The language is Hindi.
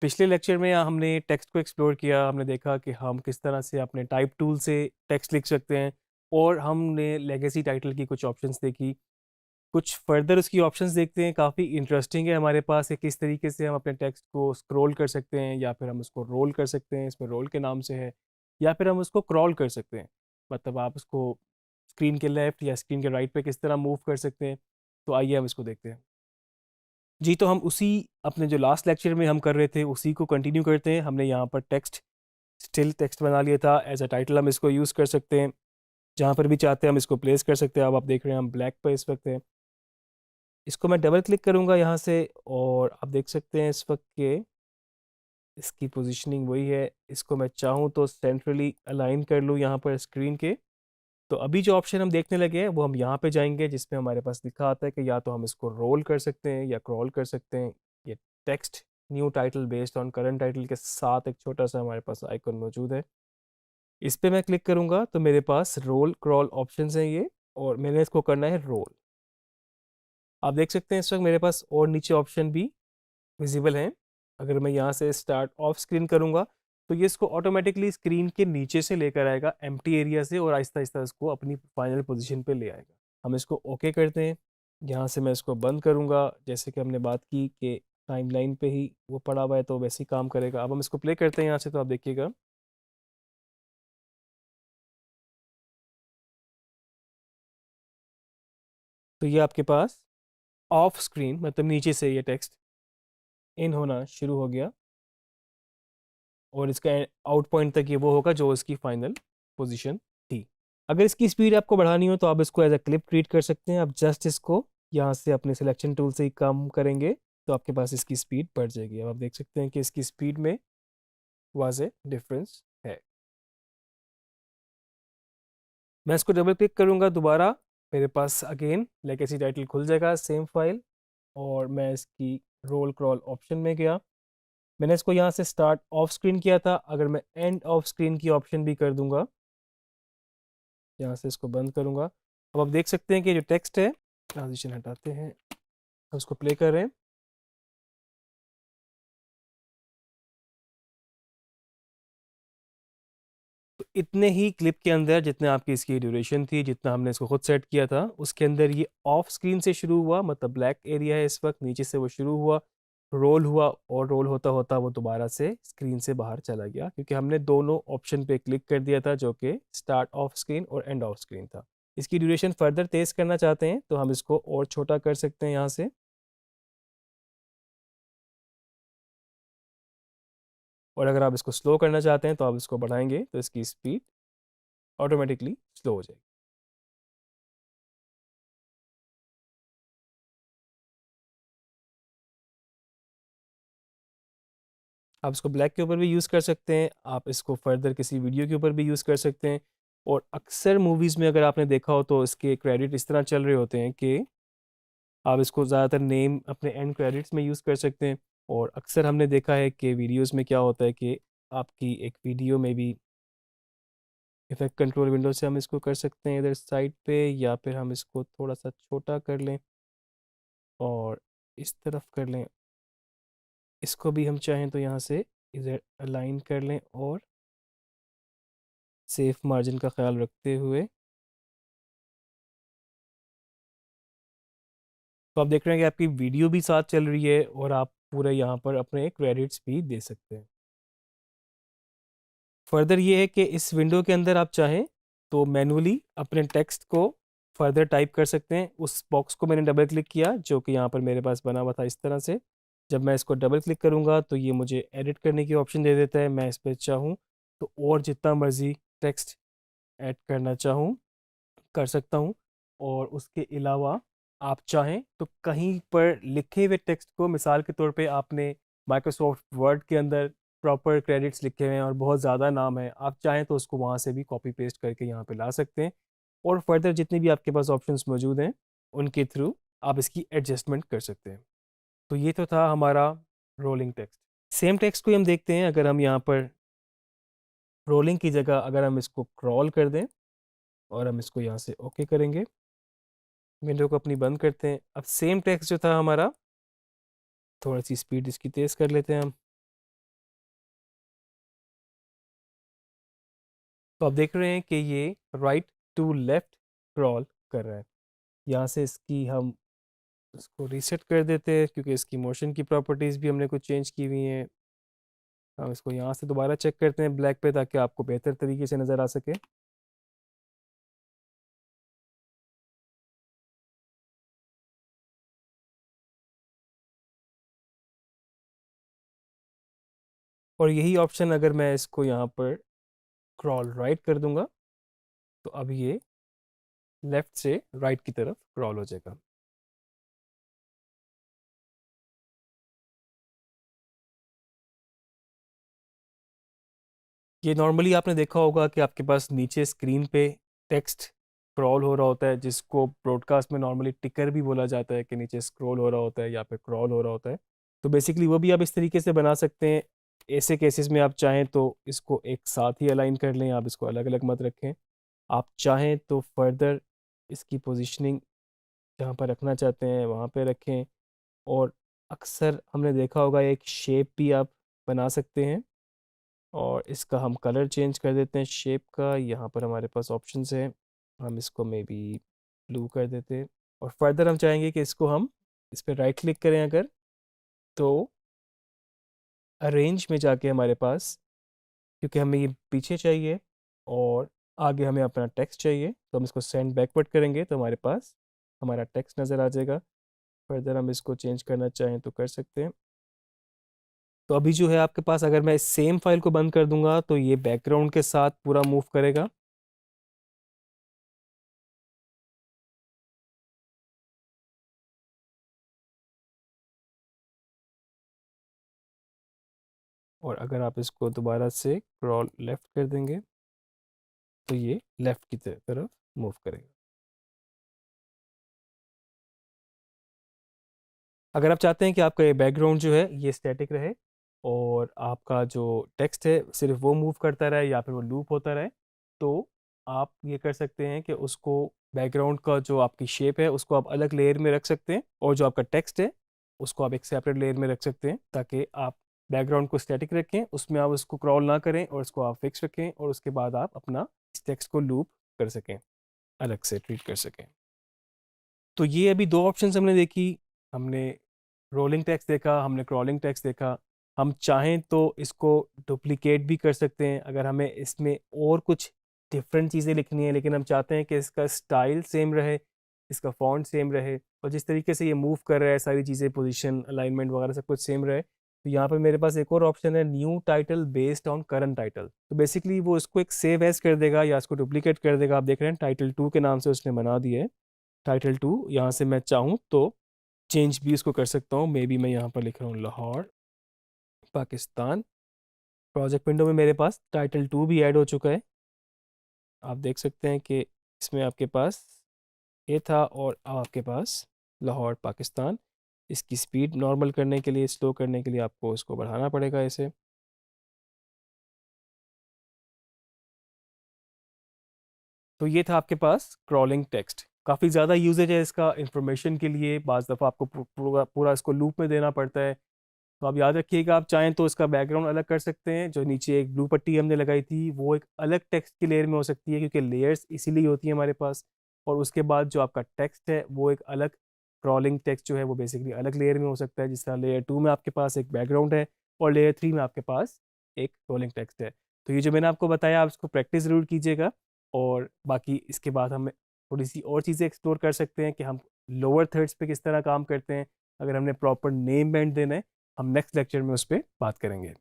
पिछले लेक्चर में हमने टेक्स्ट को एक्सप्लोर किया। हमने देखा कि हम किस तरह से अपने टाइप टूल से टेक्स्ट लिख सकते हैं, और हमने लेगेसी टाइटल की कुछ ऑप्शंस देखी। कुछ फर्दर उसकी ऑप्शंस देखते हैं, काफ़ी इंटरेस्टिंग है हमारे पास कि किस तरीके से हम अपने टेक्स्ट को स्क्रॉल कर सकते हैं, या फिर हम उसको रोल कर सकते हैं, इसमें रोल के नाम से है, या फिर हम उसको क्रॉल कर सकते हैं। मतलब आप उसको स्क्रीन के लेफ्ट या स्क्रीन के राइट पे किस तरह मूव कर सकते हैं। तो आइए हम इसको देखते हैं। जी, तो हम उसी अपने जो लास्ट लेक्चर में हम कर रहे थे उसी को कंटिन्यू करते हैं। हमने यहाँ पर टेक्स्ट, स्टिल टेक्स्ट बना लिया था। एज अ टाइटल हम इसको यूज़ कर सकते हैं, जहाँ पर भी चाहते हैं हम इसको प्लेस कर सकते हैं। अब आप देख रहे हैं हम ब्लैक पर इस वक्त है। इसको मैं डबल क्लिक करूँगा यहाँ से, और आप देख सकते हैं इस वक्त के इसकी पोजीशनिंग वही है। इसको मैं चाहूँ तो सेंट्रली अलाइन कर लूँ यहाँ पर स्क्रीन के। तो अभी जो ऑप्शन हम देखने लगे हैं वो हम यहाँ पे जाएंगे, जिसमें हमारे पास लिखा आता है कि या तो हम इसको रोल कर सकते हैं या क्रॉल कर सकते हैं। ये text new title based on current title के साथ एक छोटा सा हमारे पास आइकन मौजूद है। इस पे मैं क्लिक करूँगा तो मेरे पास रोल क्रॉल ऑप्शंस हैं ये, और मैंने इसको करना है रोल। आप देख सकते हैं इस वक्त मेरे पास और नीचे ऑप्शन भी विजिबल हैं। अगर मैं यहाँ से स्टार्ट ऑफ स्क्रीन करूँगा तो ये इसको ऑटोमेटिकली स्क्रीन के नीचे से लेकर आएगा, एम्प्टी एरिया से, और आहिस्ता आहिस्ता इसको अपनी फाइनल पोजीशन पे ले आएगा। हम इसको ओके करते हैं। यहाँ से मैं इसको बंद करूँगा, जैसे कि हमने बात की कि टाइमलाइन पे ही वो पड़ा हुआ है तो वैसे ही काम करेगा। अब हम इसको प्ले करते हैं यहाँ से, तो आप देखिएगा तो ये आपके पास ऑफ स्क्रीन, मतलब नीचे से ये टेक्स्ट इन होना शुरू हो गया, और इसका आउट पॉइंट तक ये वो होगा जो इसकी फाइनल पोजीशन थी। अगर इसकी स्पीड आपको बढ़ानी हो तो आप इसको एज अ क्लिप ट्रीट कर सकते हैं। आप जस्ट इसको यहाँ से अपने सिलेक्शन टूल से ही कम करेंगे तो आपके पास इसकी स्पीड बढ़ जाएगी। अब आप देख सकते हैं कि इसकी स्पीड में वाज़े डिफरेंस है। मैं इसको डबल क्लिक करूँगा दोबारा, मेरे पास अगेन लेगेसी टाइटल खुल जाएगा, सेम फाइल। और मैं इसकी रोल क्रॉल ऑप्शन में गया। मैंने इसको यहाँ से स्टार्ट ऑफ स्क्रीन किया था। अगर मैं एंड ऑफ स्क्रीन की ऑप्शन भी कर दूंगा, यहाँ से इसको बंद करूंगा, अब आप देख सकते हैं कि जो टेक्स्ट है, ट्रांजिशन हटाते हैं, अब उसको प्ले कर रहे हैं। तो इतने ही क्लिप के अंदर जितने आपकी इसकी ड्यूरेशन थी, जितना हमने इसको खुद सेट किया था, उसके अंदर ये ऑफ स्क्रीन से शुरू हुआ, मतलब ब्लैक एरिया है इस वक्त, नीचे से वो शुरू हुआ, रोल हुआ, और रोल होता होता वो दोबारा से स्क्रीन से बाहर चला गया, क्योंकि हमने दोनों ऑप्शन पे क्लिक कर दिया था, जो कि स्टार्ट ऑफ स्क्रीन और एंड ऑफ स्क्रीन था। इसकी ड्यूरेशन फर्दर तेज करना चाहते हैं तो हम इसको और छोटा कर सकते हैं यहाँ से, और अगर आप इसको स्लो करना चाहते हैं तो आप इसको बढ़ाएंगे तो इसकी स्पीड ऑटोमेटिकली स्लो हो जाएगी। आप इसको ब्लैक के ऊपर भी यूज़ कर सकते हैं, आप इसको फर्दर किसी वीडियो के ऊपर भी यूज़ कर सकते हैं। और अक्सर मूवीज़ में अगर आपने देखा हो तो इसके क्रेडिट इस तरह चल रहे होते हैं कि आप इसको ज़्यादातर नेम अपने एंड क्रेडिट्स में यूज़ कर सकते हैं। और अक्सर हमने देखा है कि वीडियोस में क्या होता है कि आपकी एक वीडियो में भी इफेक्ट कंट्रोल विंडो से हम इसको कर सकते हैं इधर साइड पे, या फिर हम इसको थोड़ा सा छोटा कर लें और इस तरफ कर लें। इसको भी हम चाहें तो यहाँ से इधर अलाइन कर लें, और सेफ मार्जिन का ख्याल रखते हुए। तो आप देख रहे हैं कि आपकी वीडियो भी साथ चल रही है, और आप पूरे यहाँ पर अपने क्रेडिट्स भी दे सकते हैं। फर्दर ये है कि इस विंडो के अंदर आप चाहें तो मैनुअली अपने टेक्स्ट को फर्दर टाइप कर सकते हैं। उस बॉक्स को मैंने डबल क्लिक किया जो कि यहाँ पर मेरे पास बना हुआ था इस तरह से। जब मैं इसको डबल क्लिक करूँगा तो ये मुझे एडिट करने की ऑप्शन दे देता है। मैं इस पर चाहूँ तो और जितना मर्ज़ी टेक्स्ट ऐड करना चाहूँ कर सकता हूँ। और उसके अलावा आप चाहें तो कहीं पर लिखे हुए टेक्स्ट को, मिसाल के तौर पे आपने माइक्रोसॉफ्ट वर्ड के अंदर प्रॉपर क्रेडिट्स लिखे हुए हैं और बहुत ज़्यादा नाम है, आप चाहें तो उसको वहाँ से भी कॉपी पेस्ट करके यहाँ पे ला सकते हैं। और फर्दर जितने भी आपके पास ऑप्शंस मौजूद हैं उनके थ्रू आप इसकी एडजस्टमेंट कर सकते हैं। तो ये तो था हमारा रोलिंग टेक्स्ट। सेम टेक्स्ट को ही हम देखते हैं, अगर हम यहाँ पर रोलिंग की जगह अगर हम इसको क्रॉल कर दें और हम इसको यहाँ से ओके करेंगे, विंडो को अपनी बंद करते हैं। अब सेम टेक्स्ट जो था हमारा, थोड़ा सी स्पीड इसकी तेज़ कर लेते हैं हम, तो आप देख रहे हैं कि ये राइट टू लेफ्ट क्रॉल कर रहा है। यहाँ से हम इसको रीसेट कर देते हैं क्योंकि इसकी मोशन की प्रॉपर्टीज़ भी हमने कुछ चेंज की हुई हैं। हम इसको यहाँ से दोबारा चेक करते हैं ब्लैक पे, ताकि आपको बेहतर तरीके से नज़र आ सके। और यही ऑप्शन अगर मैं इसको यहाँ पर क्रॉल राइट कर दूंगा तो अब ये लेफ्ट से राइट की तरफ क्रॉल हो जाएगा। ये नॉर्मली आपने देखा होगा कि आपके पास नीचे स्क्रीन पे टेक्स्ट क्रॉल हो रहा होता है, जिसको ब्रॉडकास्ट में नॉर्मली टिकर भी बोला जाता है, कि नीचे स्क्रॉल हो रहा होता है या फिर क्रॉल हो रहा होता है। तो बेसिकली वो भी आप इस तरीके से बना सकते हैं। ऐसे केसेस में आप चाहें तो इसको एक साथ ही अलाइन कर लें, आप इसको अलग अलग मत रखें। आप चाहें तो फर्दर इसकी पोजीशनिंग जहाँ पर रखना चाहते हैं वहाँ पे रखें। और अक्सर हमने देखा होगा एक शेप भी आप बना सकते हैं, और इसका हम कलर चेंज कर देते हैं शेप का। यहाँ पर हमारे पास ऑप्शंस हैं, हम इसको मे बी ब्लू कर देते हैं। और फर्दर हम चाहेंगे कि इसको हम इस पर राइट क्लिक करें अगर, तो अरेंज में जाके हमारे पास, क्योंकि हमें ये पीछे चाहिए और आगे हमें अपना टेक्स्ट चाहिए, तो हम इसको सेंड बैकवर्ड करेंगे तो हमारे पास हमारा टेक्स्ट नज़र आ जाएगा। फर्दर हम इसको चेंज करना चाहें तो कर सकते हैं। तो अभी जो है आपके पास, अगर मैं इस सेम फाइल को बंद कर दूंगा तो ये बैकग्राउंड के साथ पूरा मूव करेगा। और अगर आप इसको दोबारा से क्रॉल लेफ्ट कर देंगे तो ये लेफ्ट की तरफ मूव करेगा। अगर आप चाहते हैं कि आपका ये बैकग्राउंड जो है ये स्टैटिक रहे और आपका जो टेक्स्ट है सिर्फ वो मूव करता रहे या फिर वो लूप होता रहे, तो आप ये कर सकते हैं कि उसको, बैकग्राउंड का जो आपकी शेप है उसको आप अलग लेयर में रख सकते हैं, और जो आपका टेक्स्ट है उसको आप एक सेपरेट लेयर में रख सकते हैं, ताकि आप बैकग्राउंड को स्टैटिक रखें, उसमें आप उसको क्रॉल ना करें और उसको आप फिक्स रखें, और उसके बाद आप अपना इस टेक्स्ट को लूप कर सकें, अलग से ट्रीट कर सकें। तो ये अभी दो ऑप्शंस हमने देखी। हमने रोलिंग टेक्स्ट देखा, हमने क्रॉलिंग टेक्स्ट देखा। हम चाहें तो इसको डुप्लीकेट भी कर सकते हैं अगर हमें इसमें और कुछ डिफरेंट चीज़ें लिखनी है, लेकिन हम चाहते हैं कि इसका स्टाइल सेम रहे, इसका फॉन्ट सेम रहे, और जिस तरीके से ये मूव कर रहा है सारी चीज़ें, पोजीशन, अलाइनमेंट वगैरह सब कुछ सेम रहे। तो यहाँ पर मेरे पास एक और ऑप्शन है, new title based on current title. तो बेसिकली वो इसको एक सेव एज कर देगा या इसको डुप्लीकेट कर देगा। आप देख रहे हैं टाइटल 2 के नाम से उसने बना दिया है टाइटल 2। यहाँ से मैं चाहूँ तो चेंज भी इसको कर सकता हूँ। मे बी मैं यहाँ पर लिख रहा हूँ लाहौर पाकिस्तान। प्रोजेक्ट विंडो में मेरे पास टाइटल 2 भी ऐड हो चुका है। आप देख सकते हैं कि इसमें आपके पास ये था और अब आपके पास लाहौर पाकिस्तान। इसकी स्पीड नॉर्मल करने के लिए, स्लो करने के लिए आपको इसको बढ़ाना पड़ेगा इसे। तो ये था आपके पास क्रॉलिंग टेक्स्ट। काफ़ी ज़्यादा यूजेज है इसका इंफॉर्मेशन के लिए, बाज़ दफ़ा आपको पूरा पूरा इसको लूप में देना पड़ता है। तो आप याद रखिएगा, आप चाहें तो इसका बैकग्राउंड अलग कर सकते हैं। जो नीचे एक ब्लू पट्टी हमने लगाई थी वो एक अलग टेक्स्ट की लेयर में हो सकती है, क्योंकि लेयर्स इसीलिए होती है हमारे पास। और उसके बाद जो आपका टेक्स्ट है वो एक अलग, क्रॉलिंग टेक्स्ट जो है वो बेसिकली अलग लेयर में हो सकता है। जिस तरह लेयर 2 में आपके पास एक बैकग्राउंड है और लेयर 3 में आपके पास एक रोलिंग टेक्स्ट है। तो ये जो मैंने आपको बताया, आप इसको प्रैक्टिस ज़रूर कीजिएगा। और बाकी इसके बाद हम थोड़ी सी और चीज़ें एक्सप्लोर कर सकते हैं कि हम लोअर थर्ड्स पे किस तरह काम करते हैं, अगर हमने प्रॉपर नेम बैंड देना है। हम नेक्स्ट लेक्चर में उस पर बात करेंगे।